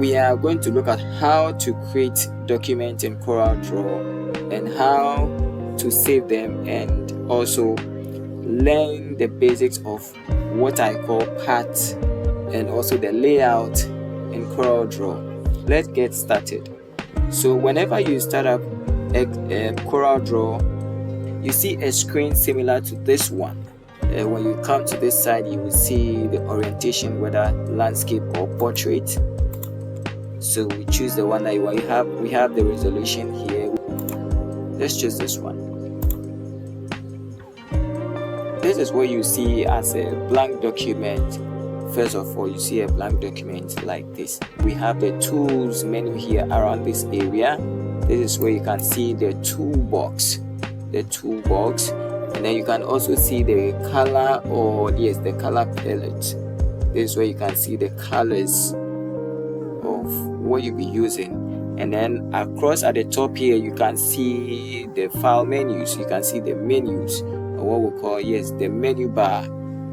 we are going to look at how to create documents in CorelDraw and how to save them, and also learn the basics of what I call paths and also the layout in CorelDraw. Let's get started. So whenever you start up CorelDraw, you see a screen similar to this one. When you come to this side, you will see the orientation, whether landscape or portrait. So we choose the one that you want. We have the resolution here. Let's choose this one. This is what you see as a blank document. First of all, you see a blank document like this. We have the tools menu here around this area. This is where you can see the toolbox. And then you can also see the color, or yes, the color palette. This is where you can see the colors of what you'll be using. And then across at the top here, you can see the file menus. You can see the menus, or what we call, yes, the menu bar.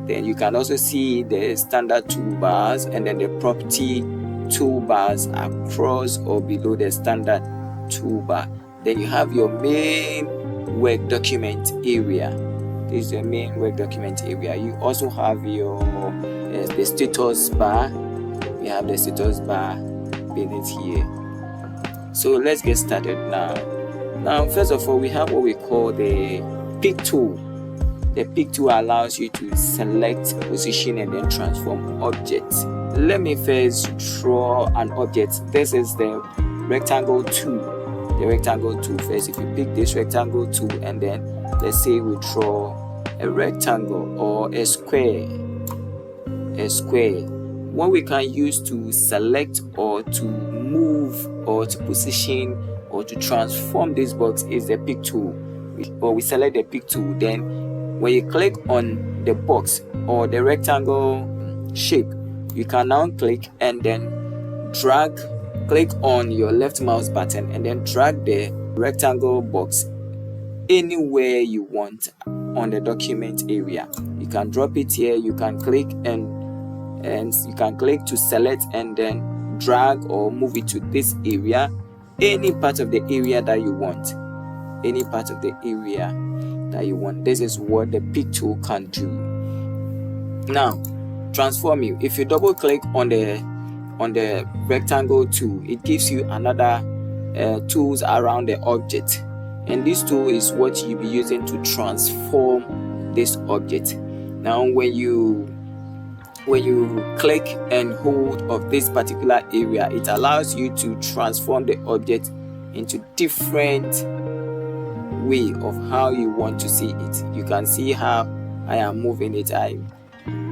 Then you can also see the standard toolbars and then the property toolbars across or below the standard toolbar. Then you have your main work document area. This is the main work document area. You also have your the status bar. We have the status bar beneath here. So let's get started now. First of all, we have what we call the pick tool. The pick tool allows you to select, position, and then transform objects. Let me first draw an object. This is the rectangle tool. The rectangle tool first. If you pick this rectangle tool, and then let's say we draw a rectangle or a square. What we can use to select or to move or to position or to transform this box is the pick tool. We select the pick tool, then when you click on the box or the rectangle shape, you can now click and then click on your left mouse button and then drag the rectangle box anywhere you want on the document area. You can drop it here, you can click and you can click to select and then drag or move it to this area, any part of the area that you want. This is what the pick tool can do. Now, transform you. If you double click on the rectangle tool, it gives you another tools around the object, and this tool is what you'll be using to transform this object. Now when you click and hold of this particular area, it allows you to transform the object into different way of how you want to see it. You can see how I am moving it. I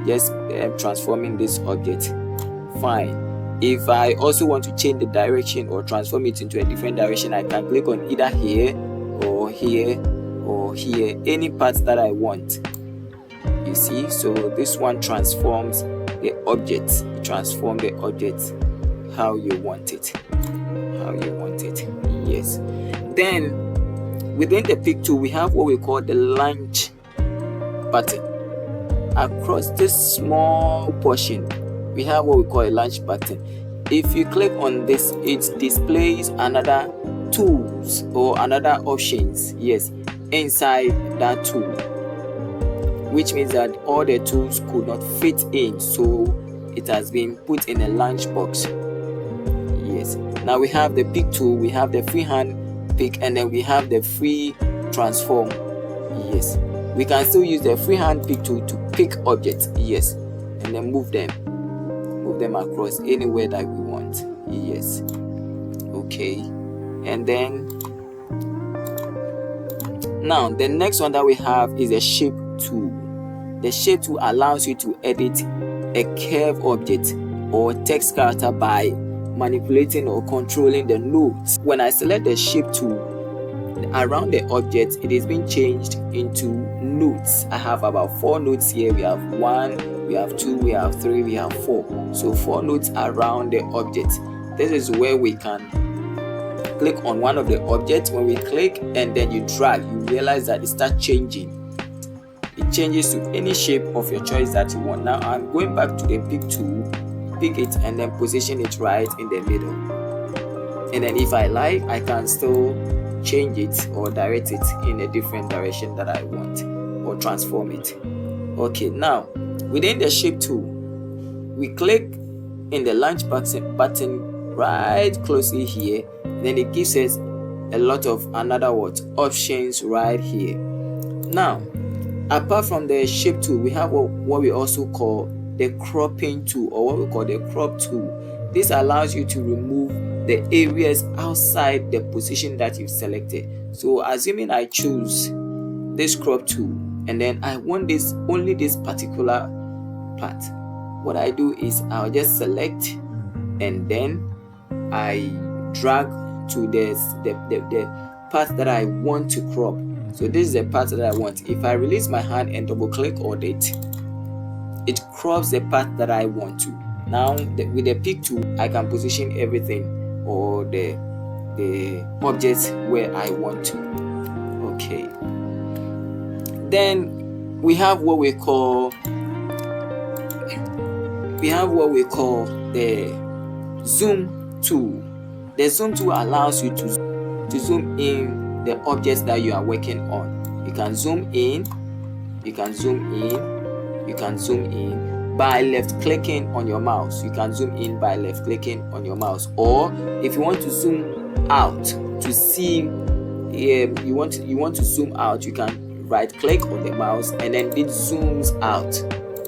just transforming this object. Fine. If I also want to change the direction or transform it into a different direction, I can click on either here or here or here, any parts that I want. You see, so this one transforms the object. Transform the object how you want it. Yes. Then within the pick tool, we have what we call the launch button. Across this small portion, we have what we call a launch button. If you click on this, it displays another tools or another options, yes, inside that tool, which means that all the tools could not fit in, so it has been put in a launch box. Yes. Now we have the pick tool, we have the freehand pick, and then we have the free transform. Yes. We can still use the freehand pick tool to pick objects, yes, and then move them across anywhere that we want. Yes. Okay. And then now the next one that we have is a shape tool. The shape tool allows you to edit a curved object or text character by manipulating or controlling the nodes. When I select the shape tool, around the object, it is being changed into nodes. I have about 4 nodes here. We have 1, we have 2, we have 3, we have 4. So 4 nodes around the object. This is where we can click on one of the objects. When we click and then you drag, you realize that it starts changing. It changes to any shape of your choice that you want. Now I'm going back to the pick tool pick it and then position it right in the middle. And then if I like, I can still change it or direct it in a different direction that I want, or transform it. Okay, now within the shape tool, we click in the launch button right closely here, then it gives us a lot of another options right here. Now apart from the shape tool, we have what we also call the cropping tool, or what we call the crop tool. This allows you to remove the areas outside the position that you've selected. So assuming I choose this crop tool and then I want only this particular part, what I do is I'll just select and then I drag to the part that I want to crop. So this is the part that I want. If I release my hand and double click on it, it crops the part that I want to. Now with the pick tool, I can position everything or the objects where I want to. Okay. Then we have what we call the zoom tool. The zoom tool allows you to zoom in the objects that you are working on. You can zoom in, you can zoom in, you can zoom in by left clicking on your mouse. You can zoom in by left clicking on your mouse, or if you want to zoom out to see, you want to zoom out, you can right click on the mouse and then it zooms out,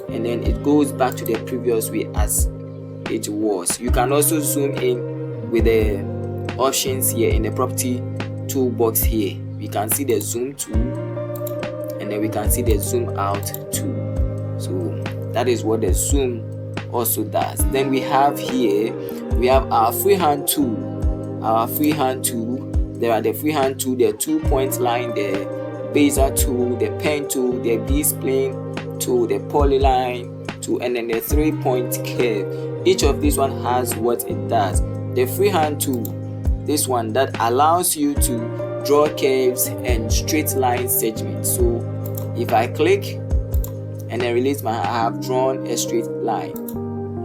and then it goes back to the previous way as it was. You can also zoom in with the options here in the property toolbox here. We can see the zoom tool and then we can see the zoom out tool. So that is what the zoom also does. Then we have here, we have our freehand tool. There are the freehand tool, the 2-point line, the bezier tool, the pen tool, the B-spline tool, the polyline tool, and then the 3-point curve. Each of these one has what it does. The freehand tool, this one that allows you to draw curves and straight line segments. So if I click and then release I have drawn a straight line,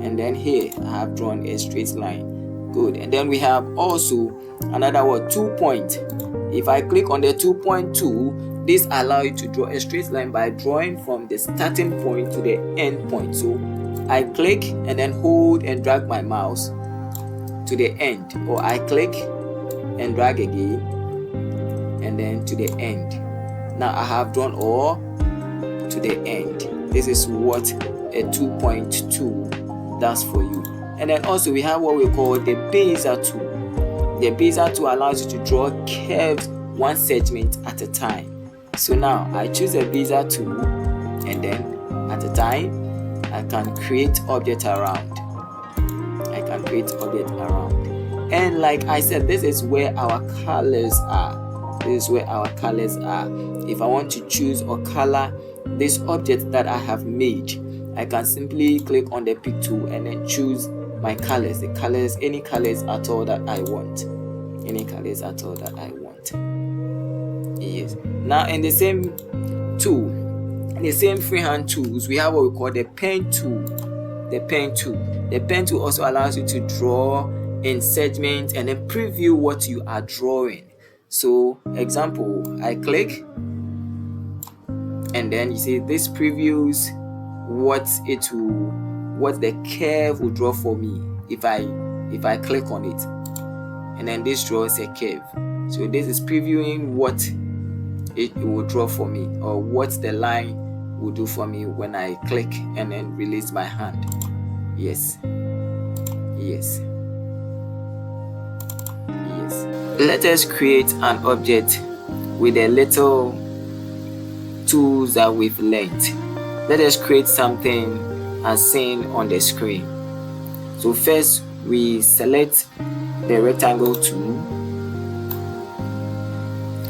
and then here I have drawn a straight line. Good. And then we have also another 2-point. If I click on the 2-point tool, this allows you to draw a straight line by drawing from the starting point to the end point. So I click and then hold and drag my mouse to the end, or I click and drag again and then to the end. Now I have drawn all to the end. This is what a 2-point tool does for you. And then also we have what we call the bezier tool. The bezier tool allows you to draw curves one segment at a time. So now I choose a bezier tool, and then at a time I can create object around. And like I said, this is where our colors are. If I want to choose or color this object that I have made, I can simply click on the pick tool and then choose my colors, any colors at all that I want. Yes. Now in the same tool, in the same freehand tools, we have what we call the pen tool. The pen tool also allows you to draw in segments and then preview what you are drawing. So example, I click and then you see this previews what the curve will draw for me if I click on it, and then this draws a curve. So this is previewing what it will draw for me, or what the line will do for me when I click and then release my hand. Yes. Let us create an object with the little tools that we've learned. Let us create something as seen on the screen. So first we select the rectangle tool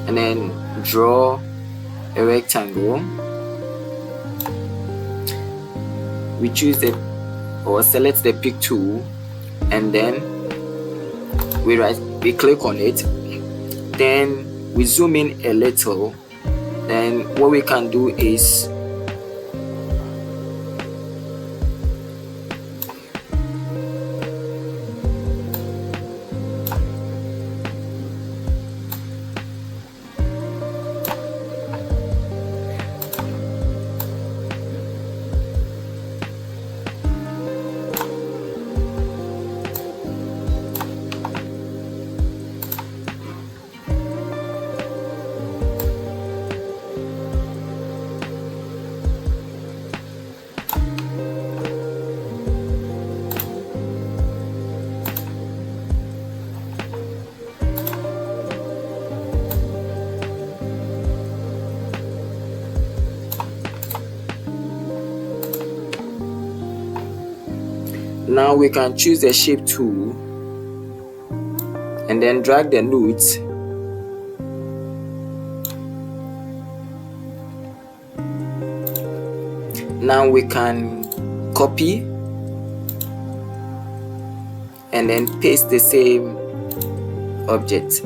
and then draw a rectangle. We choose select the pick tool, and then we click on it. Then we zoom in a little. Then what we can do is Now we can choose the shape tool and then drag the nodes. Now we can copy and then paste the same object.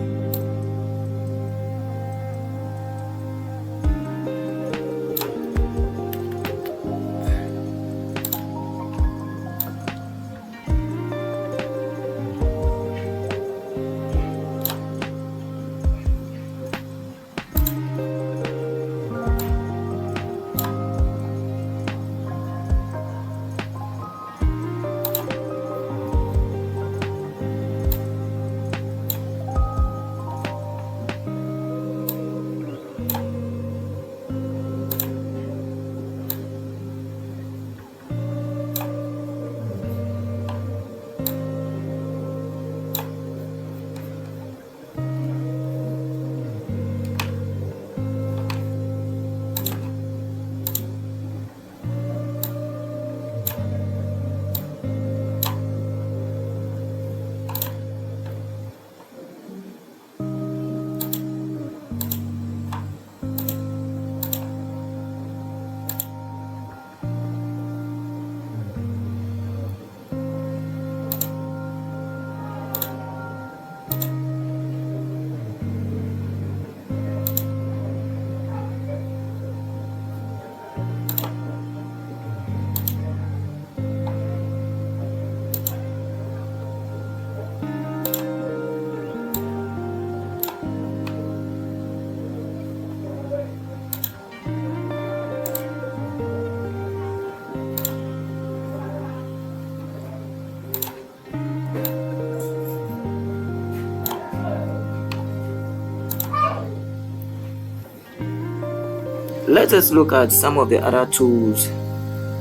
Let us look at some of the other tools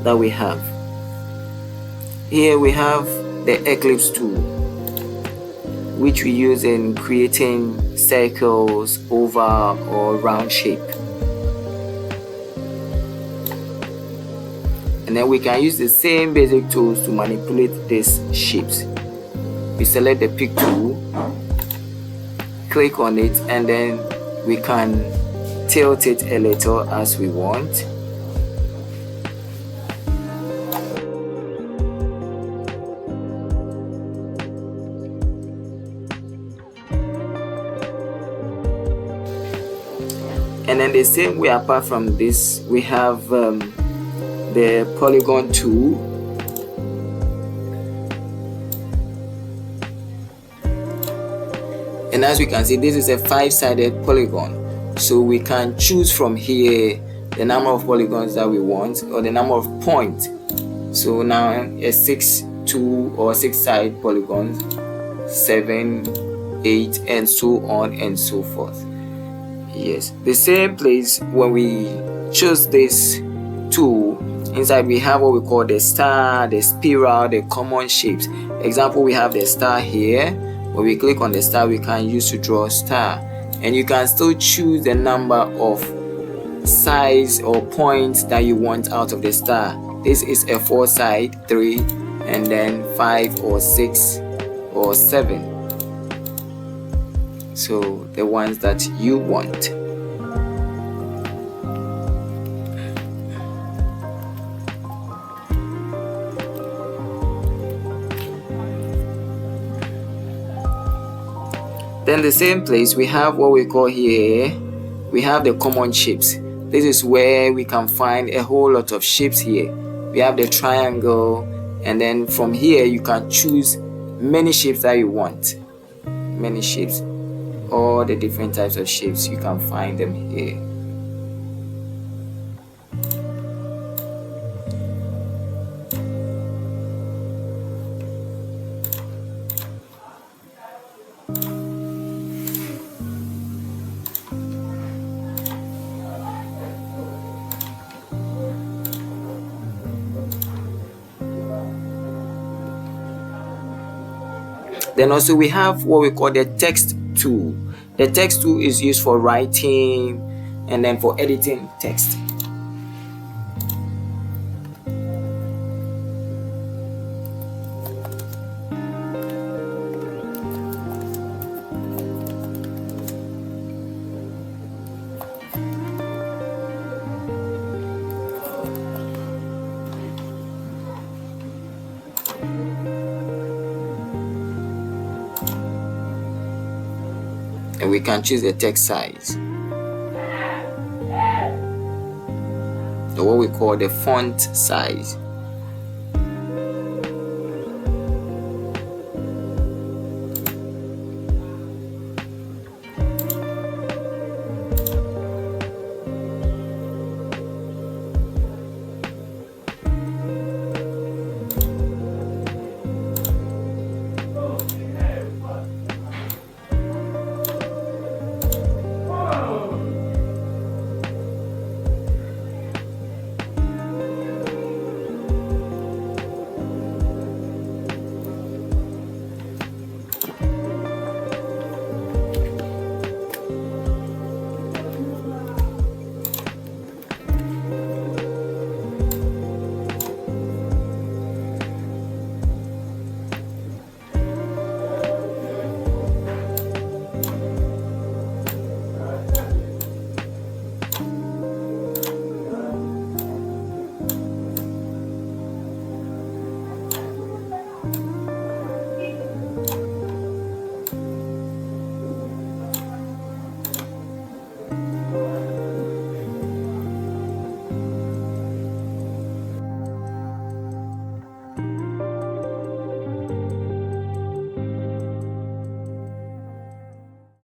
that we have. Here we have the Eclipse tool, which we use in creating circles, oval or round shape. And then we can use the same basic tools to manipulate these shapes. We select the pick tool, click on it, and then we can tilt it a little as we want. And then the same way, apart from this, we have the polygon tool. And as we can see, this is a 5-sided polygon. So we can choose from here the number of polygons that we want, or the number of points. So now a 6, 2 or 6-side polygons, 7, 8, and so on and so forth. Yes, the same place when we choose this tool, inside we have what we call the star, the spiral, the common shapes. Example, we have the star here. When we click on the star, we can use to draw a star. And you can still choose the number of sides or points that you want out of the star. This is a 4-side, 3, and then 5 or 6 or 7. So the ones that you want. Then the same place, we have what we call here, we have the common shapes. This is where we can find a whole lot of shapes here. We have the triangle, and then from here you can choose many shapes that you want. Many shapes, all the different types of shapes, you can find them here. Then also we have what we call the text tool. The text tool is used for writing and then for editing text. and we can choose the text size, or what we call the font size.